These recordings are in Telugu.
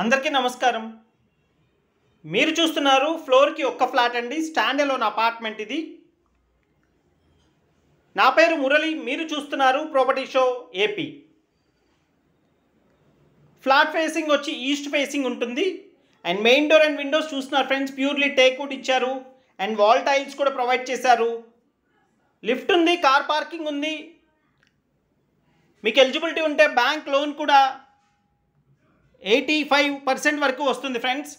అందరికీ నమస్కారం. మీరు చూస్తున్నారు ఫ్లోర్కి ఒక్క ఫ్లాట్ అండి, స్టాండ్ అలోన్ అపార్ట్మెంట్ ఇది. నా పేరు మురళి, మీరు చూస్తున్నారు property show AP. Flat facing వచ్చి ఈస్ట్ ఫేసింగ్ ఉంటుంది and main door and Windows చూస్తున్నారు ఫ్రెండ్స్, ప్యూర్లీ టేక్ వుడ్ ఇచ్చారు అండ్ వాల్ టైల్స్ కూడా ప్రొవైడ్ చేశారు. లిఫ్ట్ ఉంది, కార్ పార్కింగ్ ఉంది. మీకు ఎలిజిబిలిటీ ఉంటే బ్యాంక్ లోన్ కూడా 85% వరకు వస్తుంది friends.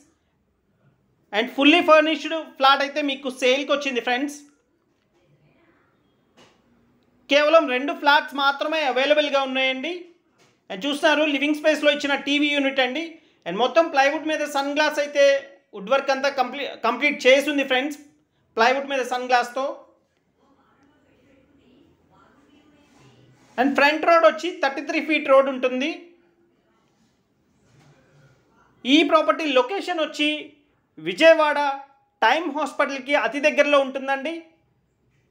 And fully furnished flat అయితే మీకు సేల్కి వచ్చింది ఫ్రెండ్స్. కేవలం 2 ఫ్లాట్స్ మాత్రమే అవైలబుల్గా ఉన్నాయండి. అండ్ చూస్తున్నారు లివింగ్ స్పేస్లో ఇచ్చిన టీవీ యూనిట్ అండి. అండ్ మొత్తం ప్లైవుడ్ మీద సన్ గ్లాస్ అయితే వుడ్ వర్క్ అంతా కంప్లీట్ చేసి ఉంది ఫ్రెండ్స్, ప్లైవుడ్ మీద సన్ గ్లాస్తో. అండ్ ఫ్రంట్ రోడ్ వచ్చి 33 ఫీట్ రోడ్ ఉంటుంది. ఈ ప్రాపర్టీ లొకేషన్ వచ్చి విజయవాడ టైమ్ హాస్పిటల్కి అతి దగ్గరలో ఉంటుందండి.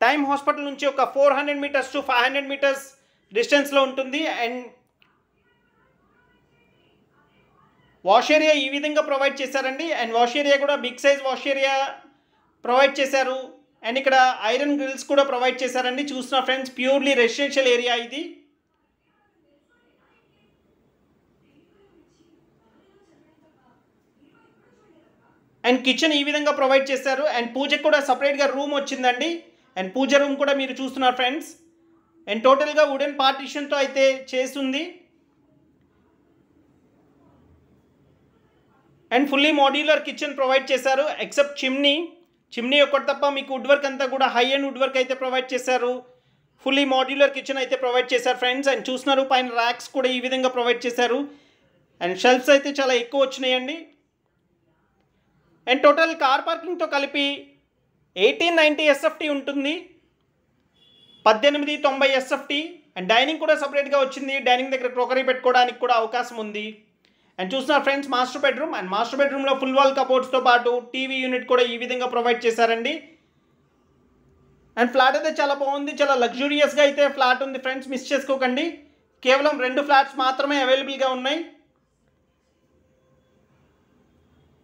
టైమ్ హాస్పిటల్ నుంచి ఒక 400 మీటర్స్ టు 500 మీటర్స్ డిస్టెన్స్లో ఉంటుంది. అండ్ వాష్ ఏరియా ఈ విధంగా ప్రొవైడ్ చేశారండి. అండ్ వాష్ ఏరియా కూడా big size wash area provide చేశారు. అండ్ ఇక్కడ ఐరన్ గ్రిల్స్ కూడా ప్రొవైడ్ చేశారండి. చూస్తున్న ఫ్రెండ్స్, ప్యూర్లీ రెసిడెన్షియల్ ఏరియా ఇది. అండ్ కిచెన్ ఈ విధంగా ప్రొవైడ్ చేశారు. అండ్ పూజకు కూడా సపరేట్గా రూమ్ వచ్చిందండి. అండ్ పూజ రూమ్ కూడా మీరు చూస్తున్నారు ఫ్రెండ్స్. అండ్ టోటల్గా వుడెన్ పార్టీషన్తో అయితే చేస్తుంది. And fully modular kitchen provide చేశారు ఎక్సెప్ట్ చిమ్నీ ఒక్కటి తప్ప మీకు వుడ్ వర్క్ అంతా కూడా హై అండ్ వుడ్ వర్క్ అయితే ప్రొవైడ్ చేశారు. ఫుల్లీ మాడ్యులర్ కిచెన్ అయితే ప్రొవైడ్ చేశారు ఫ్రెండ్స్. అండ్ చూస్తున్నారు పైన ర్యాక్స్ కూడా ఈ విధంగా ప్రొవైడ్ చేశారు. అండ్ షెల్ఫ్స్ అయితే చాలా ఎక్కువ వచ్చినాయండి. అండ్ టోటల్ కార్ పార్కింగ్తో కలిపి 1890 ఎస్ఎఫ్టీ ఉంటుంది, 1890 ఎస్ఎఫ్టీ. అండ్ డైనింగ్ కూడా సపరేట్గా వచ్చింది. డైనింగ్ దగ్గర క్రోకరీ పెట్టుకోవడానికి కూడా అవకాశం ఉంది. అండ్ చూస్తున్నారు friends master bedroom. And master బెడ్రూమ్లో ఫుల్ వాల్ కబోర్డ్స్తో పాటు టీవీ యూనిట్ కూడా ఈ విధంగా ప్రొవైడ్ చేశారండి. అండ్ ఫ్లాట్ అయితే చాలా బాగుంది, చాలా లగ్జూరియస్గా అయితే ఫ్లాట్ ఉంది ఫ్రెండ్స్, మిస్ చేసుకోకండి. కేవలం 2 ఫ్లాట్స్ మాత్రమే అవైలబుల్గా ఉన్నాయి.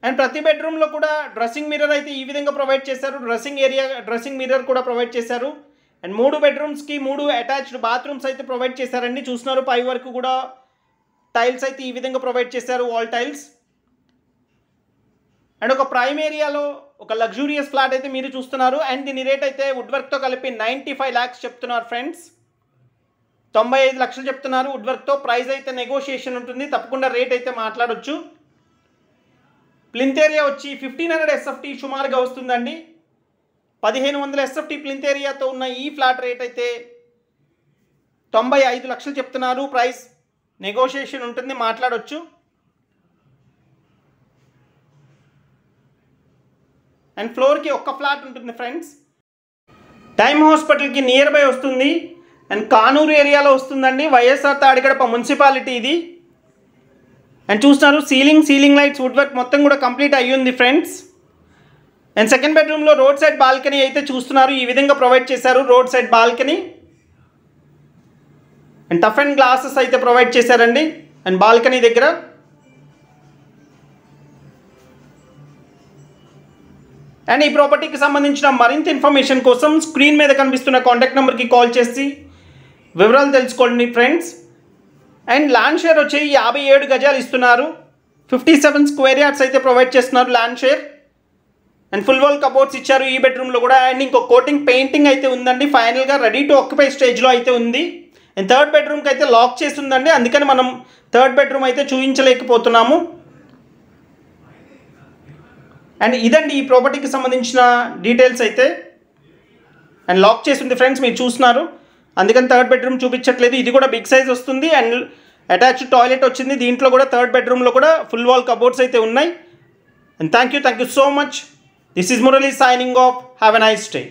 అండ్ ప్రతి బెడ్రూమ్లో కూడా డ్రెస్సింగ్ మిర్రర్ అయితే ఈ విధంగా ప్రొవైడ్ చేశారు. డ్రెస్సింగ్ మిర్రర్ కూడా ప్రొవైడ్ చేశారు. అండ్ 3 బెడ్రూమ్స్కి 3 అటాచ్డ్ బాత్రూమ్స్ అయితే ప్రొవైడ్ చేశారండి. చూస్తున్నారు పై వరకు కూడా టైల్స్ అయితే ఈ విధంగా ప్రొవైడ్ చేశారు, వాల్ టైల్స్. అండ్ ఒక ప్రైమ్ ఏరియాలో ఒక లగ్జూరియస్ ఫ్లాట్ అయితే మీరు చూస్తున్నారు. అండ్ దీని రేట్ అయితే వుడ్ వర్క్తో కలిపి 95 lakhs చెప్తున్నారు ఫ్రెండ్స్. 95 లక్షలు చెప్తున్నారు వుడ్ వర్క్తో. ప్రైస్ అయితే నెగోషియేషన్ ఉంటుంది, తప్పకుండా రేట్ అయితే మాట్లాడొచ్చు. ప్లింత్ ఏరియా వచ్చి 1500 ఎస్ఎఫ్టీ సుమారుగా వస్తుందండి. 1500 ఎస్ఎఫ్టీ ప్లింత్ ఏరియాతో ఉన్న ఈ ఫ్లాట్ రేట్ అయితే 95 లక్షలు చెప్తున్నారు. ప్రైస్ నెగోషియేషన్ ఉంటుంది, మాట్లాడొచ్చు. అండ్ ఫ్లోర్కి ఒక్క ఫ్లాట్ ఉంటుంది ఫ్రెండ్స్. టైమ్ హాస్పిటల్కి నియర్ బై వస్తుంది. అండ్ కానూరు ఏరియాలో వస్తుందండి, వైఎస్ఆర్ తాడికడప మున్సిపాలిటీ ఇది. అండ్ చూస్తున్నారు సీలింగ్ లైట్స్ వుడ్ వర్క్ మొత్తం కూడా కంప్లీట్ అయ్యింది ఫ్రెండ్స్. అండ్ సెకండ్ బెడ్రూమ్లో రోడ్ సైడ్ బాల్కనీ అయితే చూస్తున్నారు, ఈ విధంగా ప్రొవైడ్ చేశారు road side balcony. And tough and glasses అయితే ప్రొవైడ్ చేశారండి అండ్ బాల్కనీ దగ్గర. అండ్ ఈ ప్రాపర్టీకి సంబంధించిన మరింత ఇన్ఫర్మేషన్ కోసం స్క్రీన్ మీద కనిపిస్తున్న కాంటాక్ట్ నెంబర్కి కాల్ చేసి వివరాలు తెలుసుకోండి ఫ్రెండ్స్. అండ్ ల్యాండ్ షేర్ వచ్చి 57 గజాలు ఇస్తున్నారు. 57 స్క్వేర్ యార్డ్స్ అయితే ప్రొవైడ్ చేస్తున్నారు land share. And full wall cupboards ఇచ్చారు ఈ బెడ్రూమ్లో కూడా. అండ్ ఇంకో కోటింగ్ పెయింటింగ్ అయితే ఉందండి, ఫైనల్గా రెడీ టు ఆక్యుపై స్టేజ్లో అయితే ఉంది. అండ్ థర్డ్ బెడ్రూమ్కి అయితే లాక్ చేసి ఉందండి, అందుకని మనం థర్డ్ బెడ్రూమ్ అయితే చూపించలేకపోతున్నాము. అండ్ ఇదండి ఈ ప్రాపర్టీకి సంబంధించిన డీటెయిల్స్ అయితే. అండ్ లాక్ చేసి ఉంది ఫ్రెండ్స్, మీరు చూస్తున్నారు, అందుకని థర్డ్ బెడ్రూమ్ చూపించట్లేదు. ఇది కూడా బిగ్ సైజ్ వస్తుంది అండ్ అటాచ్డ్ టాయిలెట్ వచ్చింది. దీంట్లో కూడా థర్డ్ బెడ్రూమ్లో కూడా ఫుల్ వాల్ కబోర్డ్స్ అయితే ఉన్నాయి. And thank you so much. This is Murali signing off. Have a nice day.